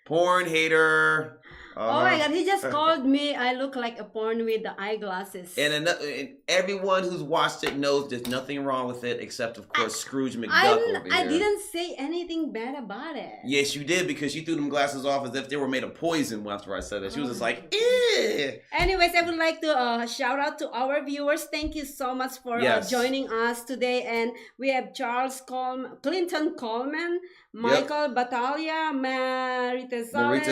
Porn hater. Oh my God, he just called me. I look like a porn with the eyeglasses. And everyone who's watched it knows there's nothing wrong with it except, of course, Scrooge McDuck over here. I didn't say anything bad about it. Yes, you did, because you threw them glasses off as if they were made of poison after I said that. She was just like, eh. Anyways, I would like to shout out to our viewers. Thank you so much for joining us today. And we have Clinton Coleman, Michael Battaglia, Marita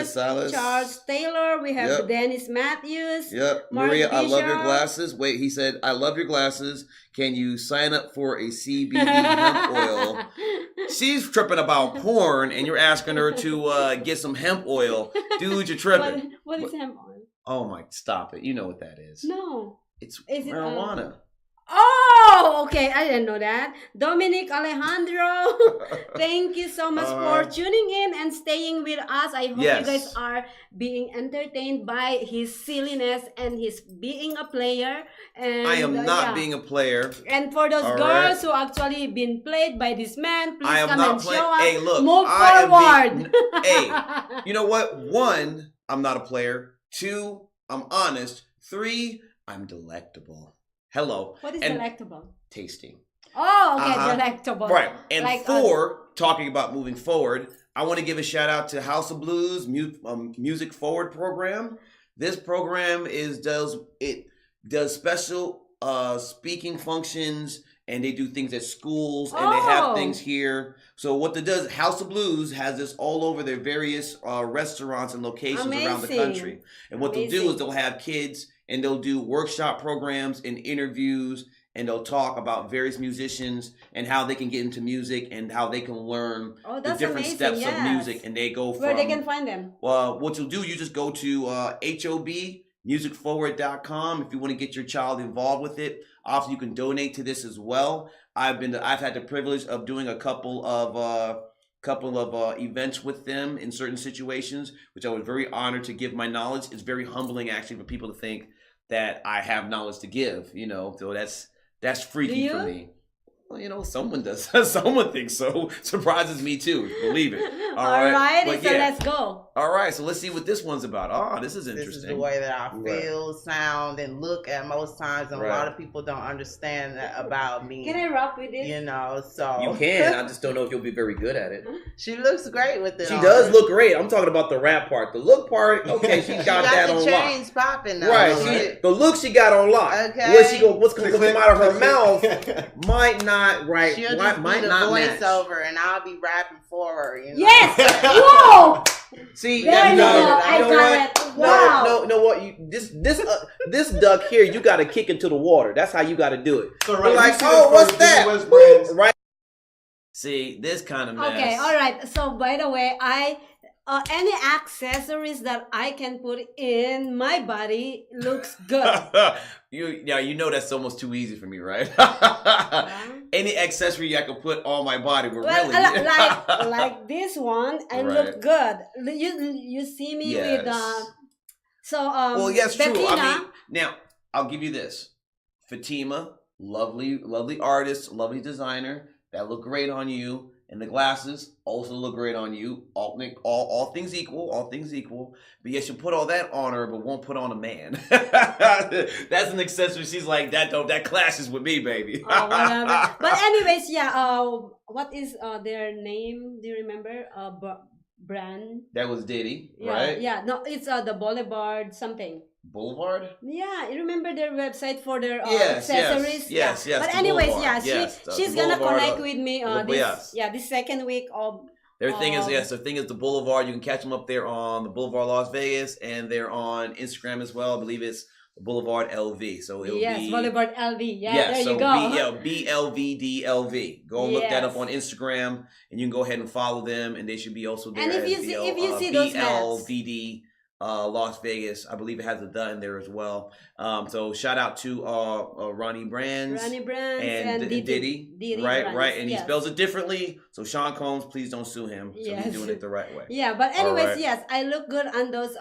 Salas, Charles Taylor. We have Dennis Matthews. Maria, I love your glasses. Wait, he said, I love your glasses. Can you sign up for a CBD hemp oil? She's tripping about porn, and you're asking her to get some hemp oil. Dude, you're tripping. What is hemp oil? Oh my, stop it. You know what that is. No. It's marijuana. Oh, okay. I didn't know that. Dominic Alejandro, thank you so much for tuning in and staying with us. I hope you guys are being entertained by his silliness and his being a player. And I am not being a player. And for those girls who actually been played by this man, please come and show us. Hey, look, move forward. Hey, you know what? 1, I'm not a player. 2, I'm honest. 3, I'm delectable. Hello. What is delectable? Tasting. Oh, okay, delectable. Right. And like 4, talking about moving forward, I want to give a shout out to House of Blues Music Forward program. This program does special speaking functions, and they do things at schools, and they have things here. So what it does, House of Blues has this all over their various restaurants and locations around the country. And what they'll do is they'll have kids, and they'll do workshop programs and interviews, and they'll talk about various musicians and how they can get into music and how they can learn the different steps of music. And they go from... Where they can find them? What you'll do, you just go to HOBmusicforward.com if you want to get your child involved with it. Also, you can donate to this as well. I've had the privilege of doing a couple of events with them in certain situations, which I was very honored to give my knowledge. It's very humbling, actually, for people to think that I have knowledge to give, so that's freaky for me. Well, someone does. Someone thinks so. Surprises me too. Believe it. All right. So let's go. All right. So let's see what this one's about. Oh, this is interesting. This is the way that I feel, sound, and look at most times, and a lot of people don't understand that about me. Can I rap with it? So you can. I just don't know if you'll be very good at it. She looks great with it. She does look great. I'm talking about the rap part. The look part, okay, she got that on lock. The chains popping now. Right. The look she got on lock. Okay. What's going to come out of her mouth might not. Right, she'll just might be the not voiceover, and I'll be rapping for her. Yes. Whoa. See, there you go. I got it. Wow. No, what? This duck here, you got to kick into the water. That's how you got to do it. So right, like, what's that? Right. See, this kind of mess. Okay, all right. So by the way, any accessories that I can put in my body looks good. you know that's almost too easy for me, right? Any accessory I can put on my body, like this one, I look good. You see me with well, yes, Bettina. true. I mean, now I'll give you this: Fatima, lovely artist, lovely designer. That look great on you. And the glasses also look great on you. All things equal. But yes, you put all that on her, but won't put on a man. That's an accessory. She's like, that clashes with me, baby. Whatever. But anyways, what is their name? Do you remember? Brand. That was Diddy, right? Yeah. No, it's the Boulevard something. Boulevard? Yeah, you remember their website for their accessories? Yes. But anyways, she's gonna connect with me this second week of... The thing is the Boulevard. You can catch them up there on the Boulevard Las Vegas, and they're on Instagram as well. I believe it's Boulevard LV. So it'll be Boulevard LV. There you go. BLVDLV. Go and look that up on Instagram, and you can go ahead and follow them, and they should be also there. And if you see those BLVD Las Vegas, I believe it has a "the" in there as well. So shout out to Ronnie Brands and Diddy, right, and he spells it differently. So Sean Combs, please don't sue him. So he's doing it the right way. Yeah, but anyways, yes, I look good on those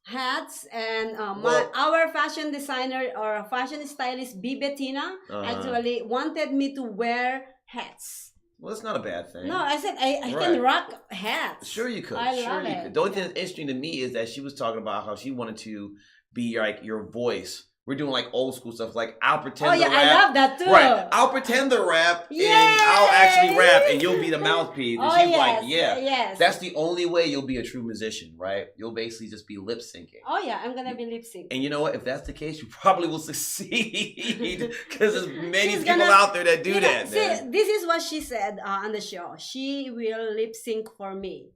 hats, and our fashion designer or fashion stylist B Bettina actually wanted me to wear hats. Well, it's not a bad thing. No, I said I can rock hats. Sure you could. I sure love you it. could. The only thing that's interesting to me is that she was talking about how she wanted to be like your voice. We're doing like old school stuff. Like I'll pretend to rap. I love that too. Right. I'll pretend to rap and I'll actually rap and you'll be the mouthpiece. And she's like, yeah. That's the only way you'll be a true musician, right? You'll basically just be lip syncing. Oh yeah, I'm gonna be lip syncing. And you know what? If that's the case, you probably will succeed because there's many people out there that do that. See, this is what she said on the show. She will lip sync for me.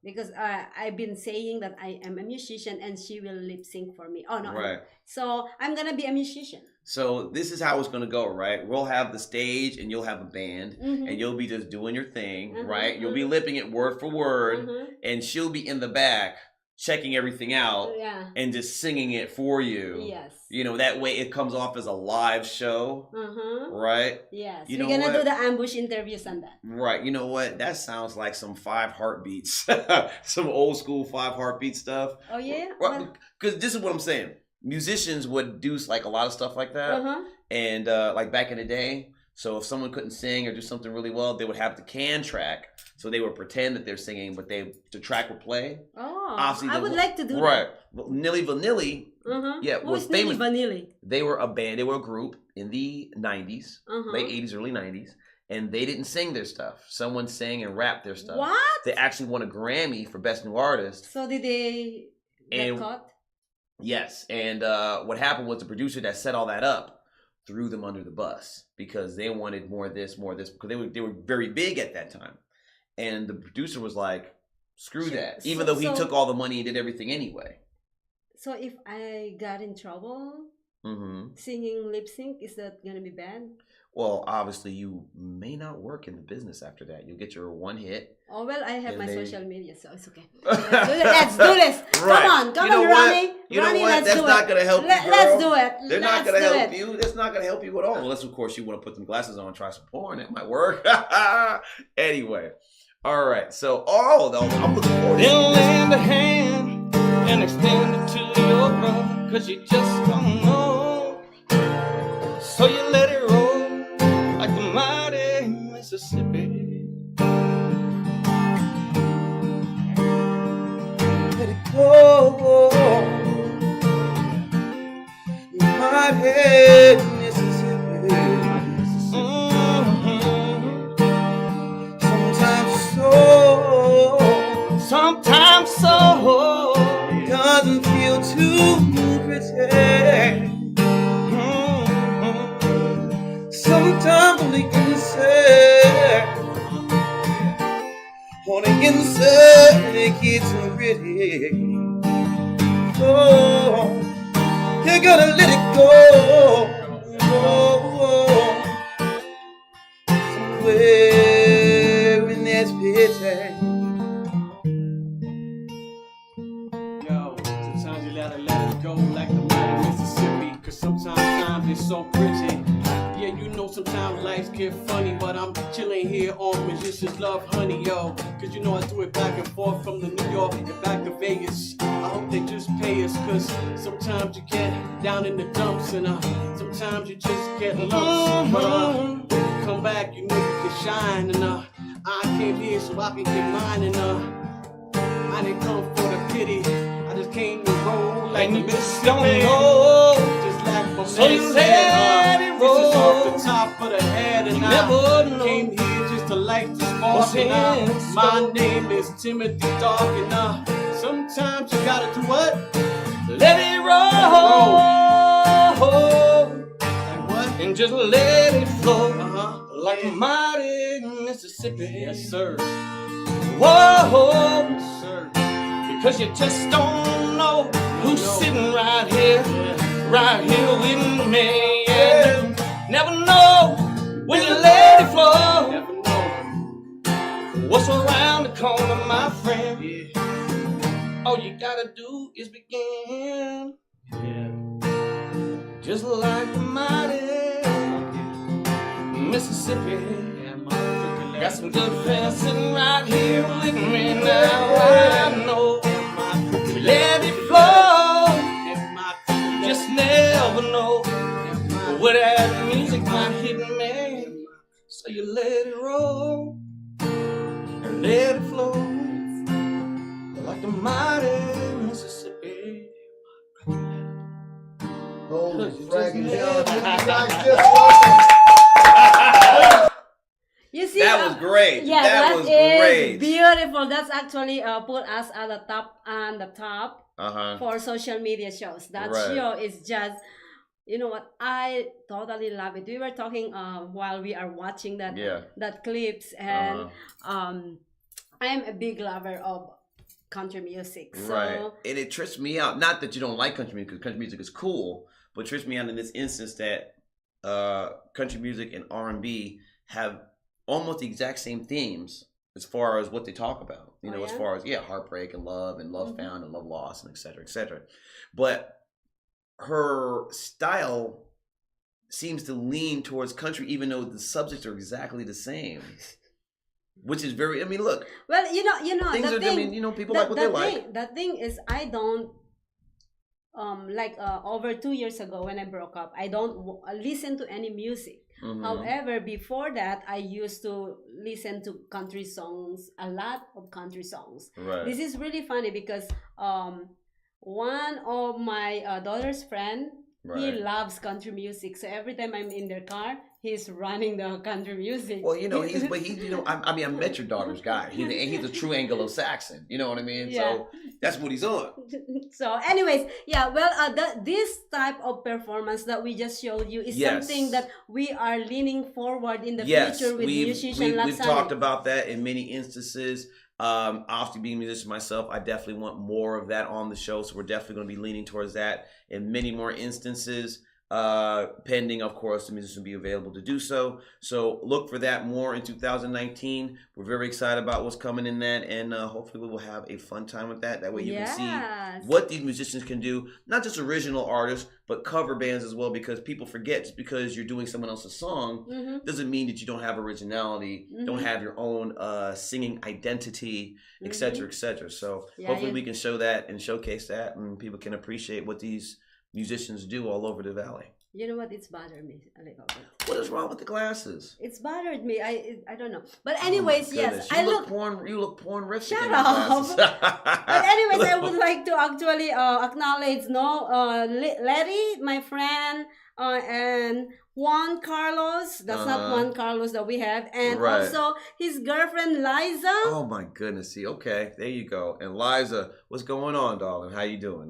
Because I've been saying that I am a musician and she will lip sync for me. Oh no. Right. So I'm gonna be a musician. So this is how it's gonna go, right? We'll have the stage and you'll have a band and you'll be just doing your thing, right? You'll be lipping it word for word and she'll be in the back checking everything out and just singing it for you. Yes. You know, that way it comes off as a live show. Right? Yes. We're going to do the ambush interviews on that. Right. You know what? That sounds like some 5 heartbeats. Some old school 5 heartbeat stuff. Oh, yeah? Because this is what I'm saying. Musicians would do like a lot of stuff like that. And like back in the day. So if someone couldn't sing or do something really well, they would have the can track. So they would pretend that they're singing, but the track would play. Oh, I would like to do that. Right. Well, Nilly Vanilli. Yeah. Who is Nilly Vanilli? They were a band. They were a group in the 90s, late 80s, early 90s. And they didn't sing their stuff. Someone sang and rapped their stuff. What? They actually won a Grammy for Best New Artist. So did they get caught? Yes. And what happened was the producer that set all that up threw them under the bus because they wanted more of this, because they were very big at that time. And the producer was like, screw that. Even though he took all the money and did everything anyway. So if I got in trouble singing lip sync, is that going to be bad? Well, obviously, you may not work in the business after that. You'll get your one hit. Oh, well, I have my social media, so it's okay. Let's do this. Right. Come on, Ronnie. You know what? That's not going to help you, girl. Let's do it. They're not going to help you. That's not going to help you at all. Unless, of course, you want to put some glasses on and try some porn. That might work. Anyway. All right. So, I'm looking forward to it. Then lend a hand and extend it to your brother, because you just don't know. So you let it roll like the mighty Mississippi. Let it go, mighty Mississippi. Sometimes so doesn't feel too pretty. Sometimes on the inside it gets so pretty. Oh, you gotta let it go. Somewhere in that pity. Sometimes you gotta let it go like the mighty Mississippi, cause sometimes it's so pretty. Yeah, you know sometimes life get funny, but I'm chilling here on Magician's Love Honey, yo. Cause you know I do it back and forth from the New York and back to Vegas. I hope they just pay us, cause sometimes you get down in the dumps and sometimes you just get lumps. But when you come back, you know you can shine, and I came here so I can get mine, and I didn't come for the pity. I just came to roll like the Mississippi. Just like my So you let it roll. This is off the top of the head, and I came here just to light the spark. And my name is Timothy Dark, and sometimes you gotta do what? Let it roll. Like what? And just let it flow like a mighty Mississippi. Yes, sir. Whoa, Yes, sir. because you just don't know who's sitting right here with me. Yeah. Never know when you let it flow. Never know. What's around the corner, my friend? Yeah. All you gotta do is begin. Yeah. Just like the mighty Mississippi. Yeah, my Got some good friends sitting right here with me now. I know. Let it flow. Just never know where that music might hit me. So you let it roll and let it flow like the mighty Mississippi. Holy Just Frankie, let John, it- you guys just welcome. You see, That was great. Yeah, that was is great. beautiful. That's actually put us at the top Uh-huh. for social media shows. That Right. show is just, you know what? I totally love it. We were talking while we are watching that Yeah. that clips, and Uh-huh. I am a big lover of country music. So Right. And it trips me out. Not that you don't like country music, because country music is cool, but it trips me out in this instance that country music and R&B have almost the exact same themes as far as what they talk about. You know, as far as heartbreak and love found and love lost and et cetera, et cetera. But her style seems to lean towards country, even though the subjects are exactly the same. Which is very, I mean, look. well, you know, Things the are, thing, I mean, you know, people like what they like. The thing is, I don't over 2 years ago when I broke up, I don't listen to any music. Mhm. However, before that, I used to listen to country songs, a lot of country songs. Right. This is really funny because one of my daughter's friend, he Right. loves country music. So every time I'm in their car, he's running the country music. Well, you know, I mean, I met your daughter's guy. He's a true Anglo-Saxon. You know what I mean? Yeah. So that's what he's on. So anyways, yeah, well, this type of performance that we just showed you is Yes. something that we are leaning forward in the Yes, future with musician we've Laksana. talked about that in many instances. Obviously, being a musician myself, I definitely want more of that on the show. So we're definitely going to be leaning towards that in many more instances. Pending, of course, the musician will be available to do so. So look for that more in 2019. We're very excited about what's coming in that, and hopefully we will have a fun time with that. That way you can Yes. see what these musicians can do, not just original artists, but cover bands as well, because people forget just because you're doing someone else's song Mhm. doesn't mean that you don't have originality, don't have your own singing identity, etc., etc. So Yeah, hopefully you- we can show that and showcase that, and people can appreciate what these musicians do all over the valley. You know what? It's bothered me a little bit. What is wrong with the glasses? It's bothered me. I don't know. But anyways, Oh my yes, goodness. I You look. look pornerific. Shut in your glasses. But anyways, I would like to actually acknowledge Larry, my friend, and Juan Carlos. That's not Juan Carlos that we have, and Right. also his girlfriend Liza. Oh my goodness! See, okay, there you go. And Liza, what's going on, darling? How you doing?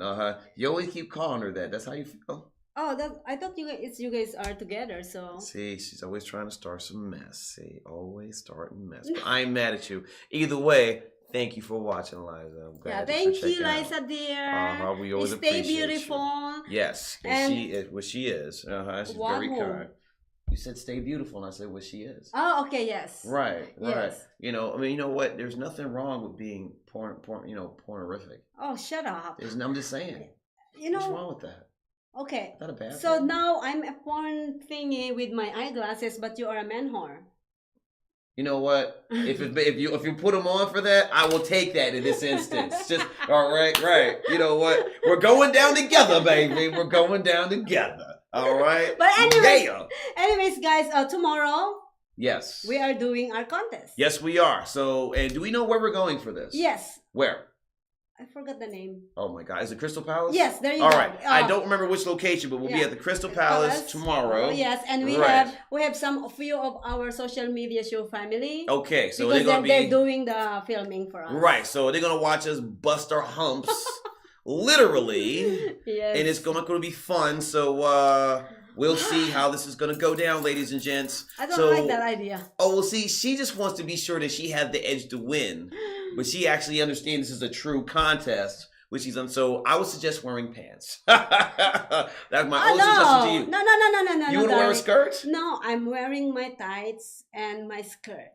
You always keep calling her that. That's how you feel. Oh, I thought you guys are together. So See, she's always trying to start some mess. See, always starting mess. But I ain't mad at you. Either way, thank you for watching, Liza. I'm glad yeah, that thank you're you, checking out. Liza dear. We always Stay appreciate beautiful. you. Yes, And- she is what she is. She's very Wahoo. kind. You said stay beautiful, and I said what she is. Oh, okay, yes. Right, right. Yes. You know, I mean, you know what? There's nothing wrong with being pornorific. Oh, shut up. I'm just saying. You What's know. wrong with that? Okay. Not a bad So thing. now I'm a porn thingy with my eyeglasses, but you are a man whore. You know what? If you put them on for that, I will take that in this instance. Just all right. You know what? We're going down together, baby. We're going down together. All right. But Yeah. anyways, guys, tomorrow Yes. we are doing our contest. Yes, we are. So, and do we know where we're going for this? Yes. Where? I forgot the name. Oh my God! Is it Crystal Palace? Yes, there you All go. right. I don't remember which location, but we'll be yeah. at the Crystal Palace tomorrow. Oh, yes, and we Right. have a few of our social media show family. Okay, so because they're doing the filming for us. Right, so they're gonna watch us bust our humps, literally, Yes. and it's going to be fun. So we'll see how this is gonna go down, ladies and gents. I don't like that idea. Oh, well, see, she just wants to be sure that she has the edge to win, but she actually understands this is a true contest. Which she's on, so I would suggest wearing pants. That's my only suggestion to you. No. You want to wear a darling. skirt? No, I'm wearing my tights and my skirt.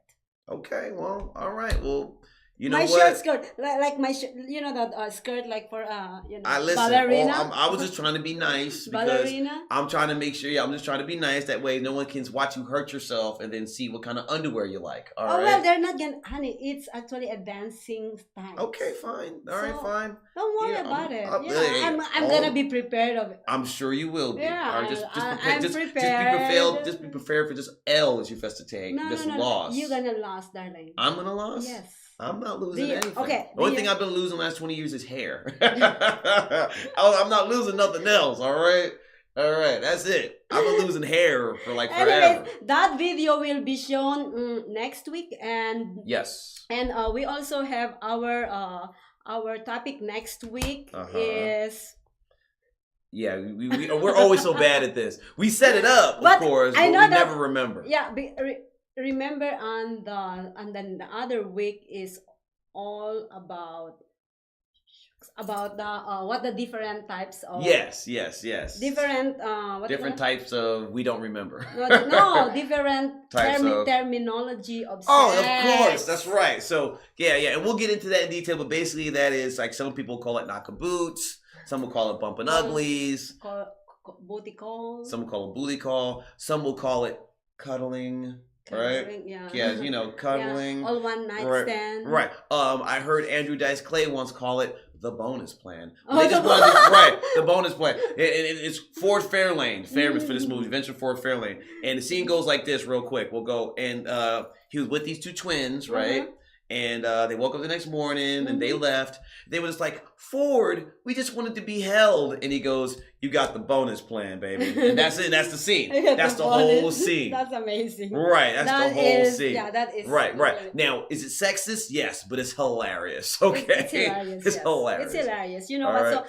Okay, well, all right. Well, You know my what? short skirt, like my you know that skirt like for I listen. ballerina. I was just trying to be nice because Ballerina. I'm trying to make sure. Yeah, I'm just trying to be nice. That way, no one can watch you hurt yourself and then see what kind of underwear you like. All right. Well, they're not gonna, honey. It's actually a dancing style. Okay, fine. All right, fine. Don't worry Yeah, about it. hey, I'm gonna be prepared of it. I'm sure you will be. Yeah, All right, I'm just prepared. Just be prepared for just L's you have to take. This loss. You're gonna lose, darling. I'm gonna lose. Yes. I'm not losing anything. Okay. The only thing I've been losing the last 20 years is hair. I'm not losing nothing else. All right. That's it. I've been losing hair for like forever. Anyways, that video will be shown next week, and yes. And we also have our topic next week is. Yeah, we're always so bad at this. We set it up, of course, but we never remember. Yeah, remember and then the other week is all about the what the different types of yes different different types of we don't remember no different types of terminology of sex. Of course, that's right. So yeah, and we'll get into that in detail, but basically that is like some people call it knock a boots, some will call it bumping uglies, booty call, some will call it booty call, some will call it cuddling. Right? Yeah, cuddling. Yeah. All one night stand. Right. I heard Andrew Dice Clay once call it the bonus plan. Oh, the bonus plan. It's Ford Fairlane, famous for this movie, Venture Ford Fairlane. And the scene goes like this real quick. We'll go, and he was with these two twins, right? And they woke up the next morning and they left. They were just like, Ford, we just wanted to be held. And he goes, you got the bonus plan, baby. And that's it. That's the scene. That's the whole scene. That's amazing. Right. That's the whole scene. Yeah, that is. Right. Now, is it sexist? Yes, but it's hilarious. Okay. It's hilarious. It's hilarious. It's hilarious. You know what? Right.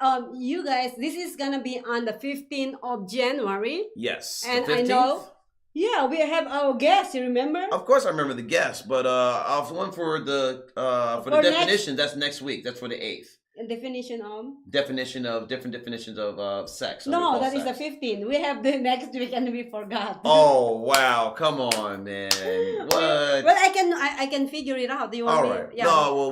So, you guys, this is going to be on the 15th of January. Yes. And I know. Yeah, we have our guest. You remember? Of course, I remember the guest, but one for the definition. That's next week. That's for the 8th. A definition of different definitions of sex. No, that is the 15th. We have the next week and we forgot. Oh wow! Come on, man. What? Well, I can figure it out. Do you want me? All right. Yeah. No,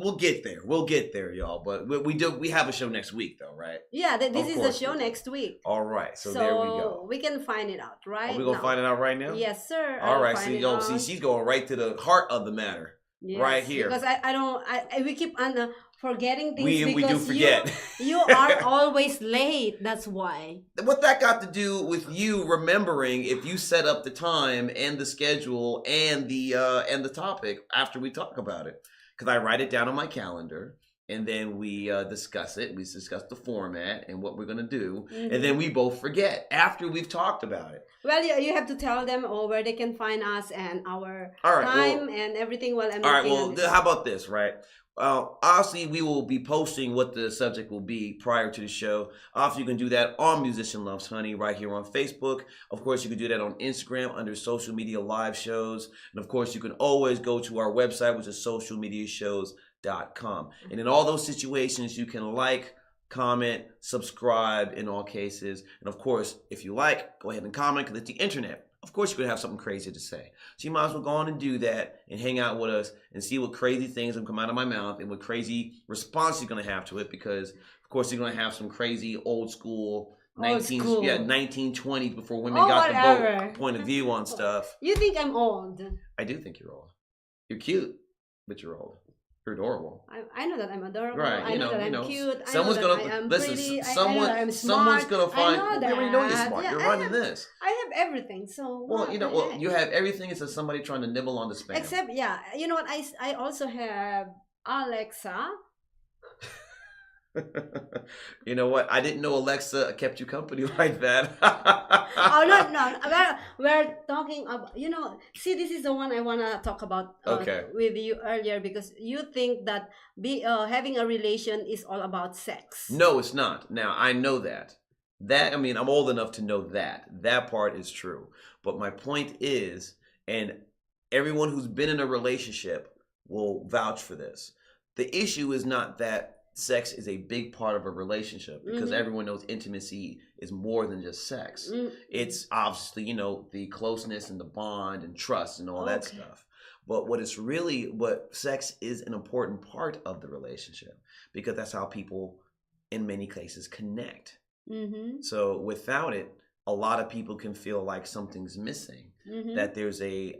we'll get there. We'll get there, y'all. But we have a show next week, though, right? Yeah, this is the show next week. All right. So there we go. We can find it out, right? Are we gonna find it out right now? Yes, sir. All right. See, she's going right to the heart of the matter. Yes, right here. Because we keep on forgetting things we do forget. You are always late. That's why. What that got to do with you remembering if you set up the time and the schedule and the topic after we talk about it? Because I write it down on my calendar. And then we discuss it. We discuss the format and what we're going to do. And then we both forget after we've talked about it. Well, you have to tell them where they can find us and our time and everything. Well, how about this, right? Obviously, we will be posting what the subject will be prior to the show. Obviously, you can do that on Musician Loves Honey right here on Facebook. Of course, you can do that on Instagram under social media live shows. And of course, you can always go to our website, which is socialmediashows.com. And in all those situations, you can like, comment, subscribe in all cases. And of course, if you like, go ahead and comment because it's the internet. Of course, you're going to have something crazy to say. So you might as well go on and do that and hang out with us and see what crazy things will come out of my mouth and what crazy response you're going to have to it because, of course, you're going to have some crazy old school 1920s before women got the vote point of view on stuff. You think I'm old? I do think you're old. You're cute, but you're old. You're adorable. I know that I'm adorable. Right. I know that I'm cute. Someone's I am pretty. Someone's gonna find. We already know you're smart. You're running this. I have everything. So you have everything. It's just somebody trying to nibble on the spam. Except, you know what? I also have Alexa. You know what? I didn't know Alexa kept you company like that. No. We're talking about, see, this is the one I want to talk about with you earlier because you think that having a relation is all about sex. No, it's not. Now, I know that. I'm old enough to know that. That part is true. But my point is, and everyone who's been in a relationship will vouch for this, the issue is not that sex is a big part of a relationship because everyone knows intimacy is more than just sex. It's obviously, the closeness and the bond and trust and all that stuff. But what sex is an important part of the relationship, because that's how people in many cases connect. Mm-hmm. So without it, a lot of people can feel like something's missing, Mm-hmm. that there's a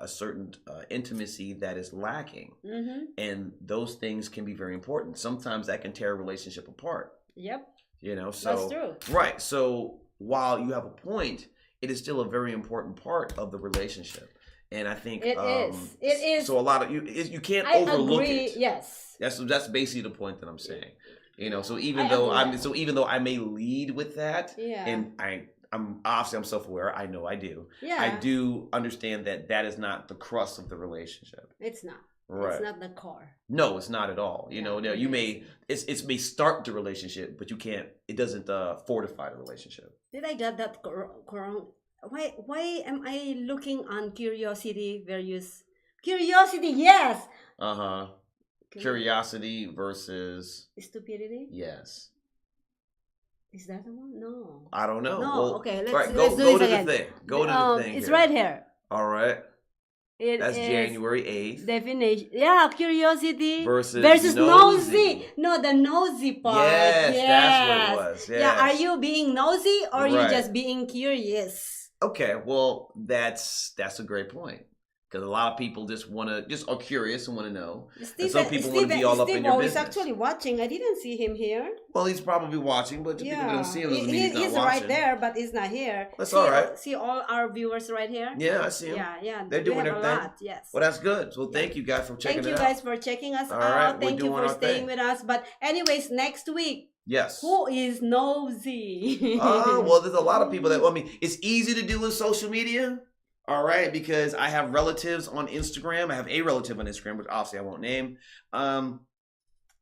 certain intimacy that is lacking. Mm-hmm. And those things can be very important. Sometimes that can tear a relationship apart. Yep. So That's true. right. So while you have a point, it is still a very important part of the relationship. And I think It is. It is. So a lot of you can't I overlook agree. it. Yes. That's basically the point that I'm saying. So I even though agree. I may lead with that, Yeah. and I'm obviously I'm self-aware. I know I do. Yeah. I do understand that is not the crux of the relationship. It's not. Right. It's not the core. No, it's not at all. Yeah, You may it may start the relationship, but you can't. It doesn't fortify the relationship. Did I get that wrong? Why am I looking on curiosity versus curiosity? Yes. Curiosity versus Stupidity. yes. Is that the one? No. I don't know. No. Well, Okay. all right, Let's do go this to again. the thing. Go to the thing. It's here. right here. All right. That's Is January 8th. definition. Yeah, curiosity Versus nosy. nosy. No, the nosy part. Yes, that's what it was. Yeah, Yes. are you being nosy or are you Right. just being curious? Okay, well, that's a great point, because a lot of people just are curious and want to know. And some people want to be all up in your Steve is business. actually watching. I didn't see him here. Well, he's probably watching, but people Yeah, don't see him. Doesn't mean he's not he's watching. right there, but he's not here. That's see, all right. See all our viewers right here. Yeah, I see him. Yeah. They're We doing have their a thing. lot. Yes. Well, that's good. So thank you guys for checking Thank you it out. guys for checking us All right, out. we're Thank you doing for our staying thing. with us. But anyways, next week, Yes. who is nosy? Well, there's a lot of people that. Well, I mean, it's easy to do with social media. All right, because I have relatives on Instagram. I have a relative on Instagram, which obviously I won't name.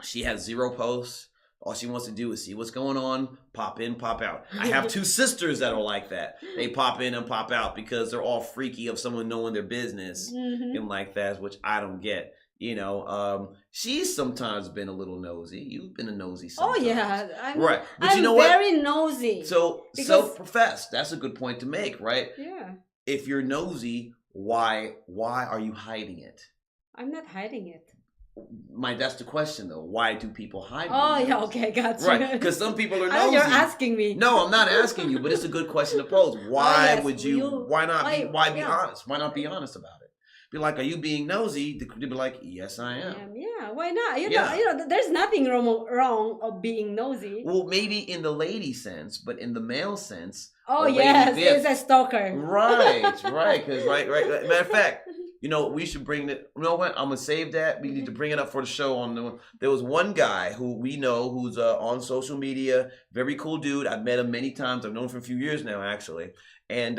She has 0 posts. All she wants to do is see what's going on, pop in, pop out. I have 2 sisters that are like that. They pop in and pop out because they're all freaky of someone knowing their business and like that, which I don't get. She's sometimes been a little nosy. You've been a nosy sometimes. Oh yeah, right. But I'm you know what? very nosy. So Because- self-professed. That's a good point to make, right? Yeah, If you're nosy, why are you hiding it? I'm not hiding it. That's the question though. Why do people hide? Oh being yeah, nosy? okay, gotcha. Right, because some people are I thought nosy. you're asking me. No, I'm not asking you, but it's a good question to pose. Why yes, would you? Why not be? Why be yeah. honest? Why not be honest about it? Be like, are you being nosy? They'd be like, yes, I am. Yeah, why not? Yeah. There's nothing wrong of being nosy. Well, maybe in the lady sense, but in the male sense. Oh a lady yes, Biff- it's a stalker. Right, because right. Matter of fact, we should bring it. You know what? I'm gonna save that. We need to bring it up for the show. There was one guy who we know who's on social media, very cool dude. I've met him many times. I've known him for a few years now, actually. And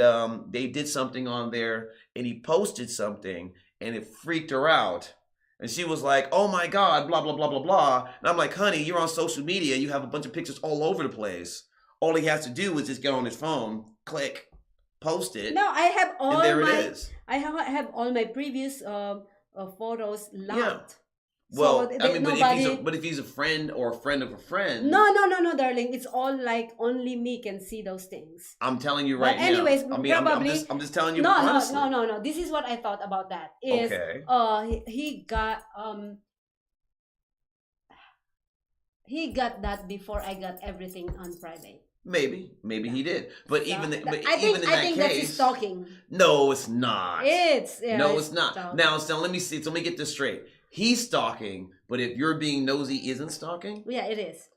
they did something on there, and he posted something, and it freaked her out. And she was like, "Oh my God, blah blah blah blah blah." And I'm like, "Honey, you're on social media. You have a bunch of pictures all over the place. All he has to do is just get on his phone, click, post it, No, I have all and there my. it is." I have all my previous photos locked. Well, So I mean, nobody. but if he's a friend or a friend of a friend, No, darling. It's all like only me can see those things. I'm telling you right But anyways, now. I mean, probably I'm just telling you no, honestly. no. This is what I thought about that. Is Okay. he got that before I got everything on private. Maybe he did. But So, even in I that think case, that's stalking. no, it's not. No, it's not. stalking. Now, so let me see. So let me get this straight. He's stalking, but if you're being nosy, isn't stalking? Yeah, it is.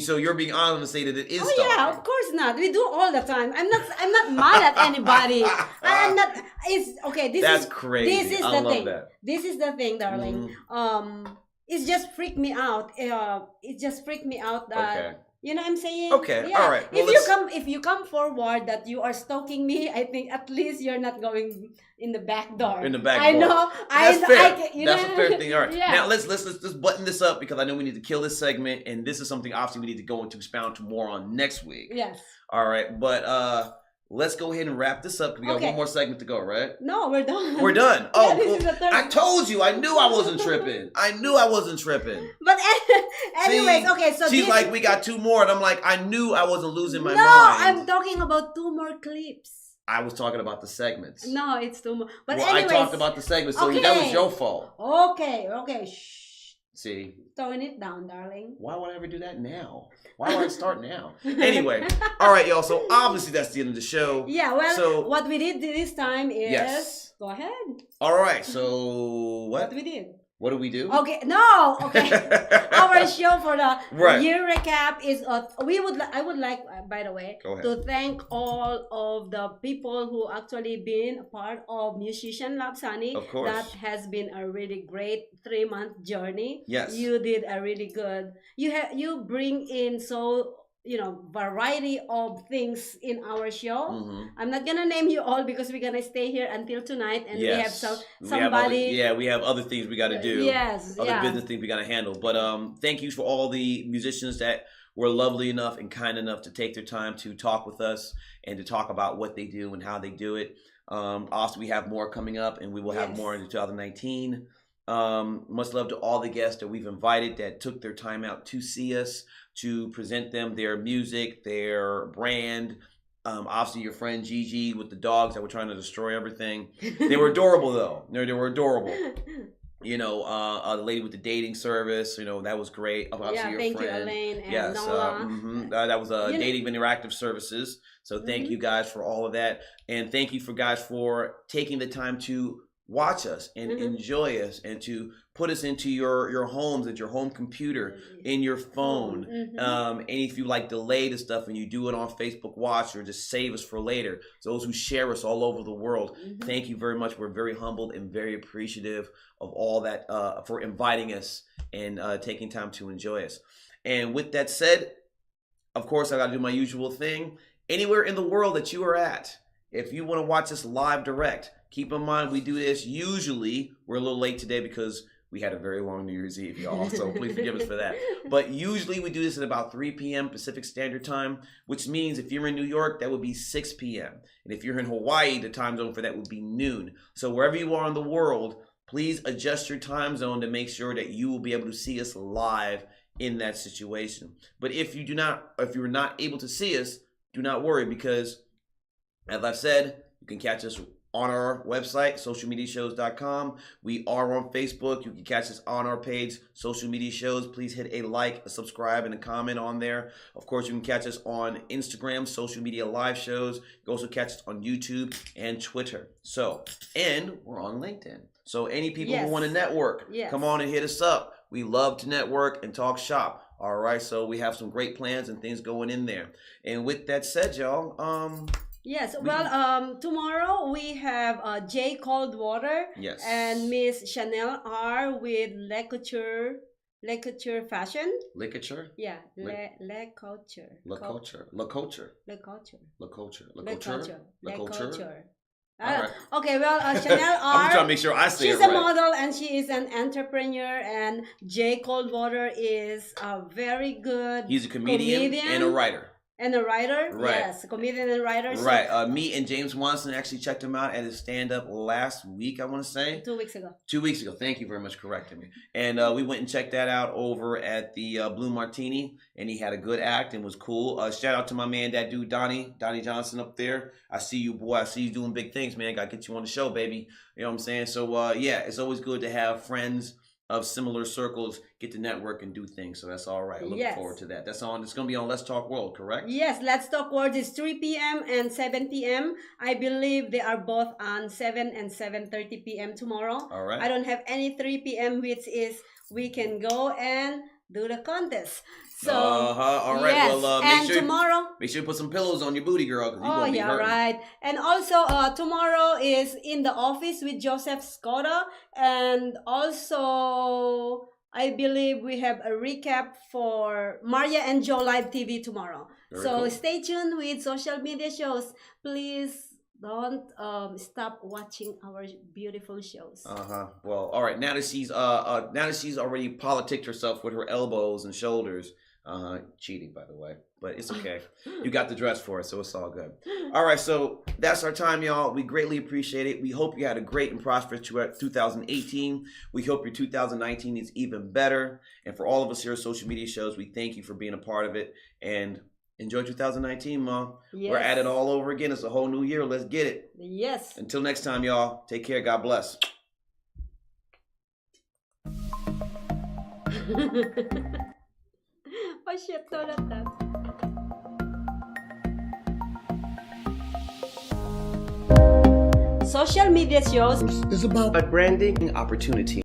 So you're being honest to say that it is Oh stalking. yeah, of course not. We do all the time. I'm not mad at anybody. I'm not. It's okay. That's crazy. This is I the love thing. that. This is the thing, darling. It just freaked me out. It just freaked me out that. Okay. You know what I'm saying? Okay, Yeah. all right. Well, If you come forward that you are stalking me, I think at least you're not going in the back door. In the back I door. know. That's fair. You That's know? a fair thing. All right. Yeah. Now let's button this up, because I know we need to kill this segment, and this is something obviously we need to go into expound to more on next week. Yes. All right, but let's go ahead and wrap this up. We got Okay. one more segment to go, right? No, we're done. We're done. Oh, this is the third. I told you. I knew I wasn't tripping. But anyways, See, okay. So she's this, like, we got 2 more, and I'm like, I knew I wasn't losing my no, mind. I'm talking about 2 more clips. I was talking about the segments. No, it's too much. But well, anyways, I talked about the segments, so okay. that was your fault. Okay. Shh. See? Tone it down, darling. Why would I ever do that now? Why would I start now? Anyway, all right, y'all. So obviously that's the end of the show. Yeah, well, so, what we did this time is... Yes. Go ahead. All right, so What we did. What do we do? Okay, no, okay. Our show for the year recap is I would like, by the way, to thank all of the people who actually been a part of Musician Love Sunny. Of course. That has been a really great 3-month journey. Yes. You did a really good. You bring in variety of things in our show. Mm-hmm. I'm not gonna name you all because we're gonna stay here until tonight, and we have somebody. We have other things we got to do. Yes, other business things we got to handle. But thank you for all the musicians that were lovely enough and kind enough to take their time to talk with us and to talk about what they do and how they do it. Also, we have more coming up, and we will have more in 2019. Much love to all the guests that we've invited that took their time out to see us, to present them their music, their brand. Obviously your friend Gigi with the dogs that were trying to destroy everything. They were adorable though. They were adorable. The lady with the dating service, that was great. Obviously thank you, Elaine and Nola. That was Dating Interactive Services. So thank you guys for all of that. And thank you for guys for taking the time to watch us and enjoy us and to put us into your homes, at your home computer, in your phone. And if you delay the stuff and you do it on Facebook Watch or just save us for later. Those who share us all over the world, thank you very much. We're very humbled and very appreciative of all that for inviting us and taking time to enjoy us. And with that said, of course, I got to do my usual thing. Anywhere in the world that you are at, if you want to watch us live direct, keep in mind we do this usually. We're a little late today because we had a very long New Year's Eve, y'all, so please forgive us for that. But usually we do this at about 3 p.m. Pacific Standard Time, which means if you're in New York, that would be 6 p.m. And if you're in Hawaii, the time zone for that would be noon. So wherever you are in the world, please adjust your time zone to make sure that you will be able to see us live in that situation. But if you're not able to see us, do not worry, because as I've said, you can catch us on our website, socialmediashows.com. We are on Facebook. You can catch us on our page, Social Media Shows. Please hit a like, a subscribe, and a comment on there. Of course, you can catch us on Instagram, Social Media Live Shows. You can also catch us on YouTube and Twitter. And we're on LinkedIn. So any people who want to network, come on and hit us up. We love to network and talk shop. All right, so we have some great plans and things going in there. And with that said, y'all, yes, well, tomorrow we have Jay Coldwater and Miss Chanel R with Le Couture Fashion. Le Couture? Yeah, Le Couture. Le Couture. Le Couture. Le Couture. Le Couture. Le Couture. Le Couture. Right. Okay, well, Chanel R. I'm trying to make sure I say she's it right. a model and she is an entrepreneur, and Jay Coldwater is a very good. He's a comedian and a writer. And a writer, right? Yes, a comedian and writer. Right. Me and James Watson actually checked him out at his stand-up last week, I want to say. 2 weeks ago. 2 weeks ago. Thank you very much for correcting me. And we went and checked that out over at the Blue Martini, and he had a good act and was cool. Shout out to my man, that dude, Donnie Johnson up there. I see you, boy. I see you doing big things, man. Got to get you on the show, baby. You know what I'm saying? So, it's always good to have friends of similar circles get to network and do things. So that's all right. Looking forward to that. That's on. It's going to be on Let's Talk World, correct? Yes, Let's Talk World is 3 p.m. and 7 p.m. I believe they are both on 7 and 7:30 p.m. tomorrow. All right. I don't have any 3 p.m., which is we can go and do the contest. So, all right. Yes. Well, and tomorrow, make sure you put some pillows on your booty, girl. Cause you're gonna be hurting. Right. And also, tomorrow is In the Office with Joseph Scotta, and also I believe we have a recap for Maria and Joe Live TV tomorrow. Very cool. Stay tuned with Social Media Shows. Please don't stop watching our beautiful shows. Well, all right. Now that she's already politicked herself with her elbows and shoulders. Cheating, by the way, but it's okay. You got the dress for it, so it's all good. All right, so that's our time, y'all. We greatly appreciate it. We hope you had a great and prosperous 2018. We hope your 2019 is even better. And for all of us here at Social Media Shows, we thank you for being a part of it. And Enjoy 2019, Ma. Yes. We're at it all over again. It's a whole new year. Let's get it. Yes. Until next time, y'all. Take care. God bless. Oh shit, don't let that. Social media shows It's about Branding opportunity.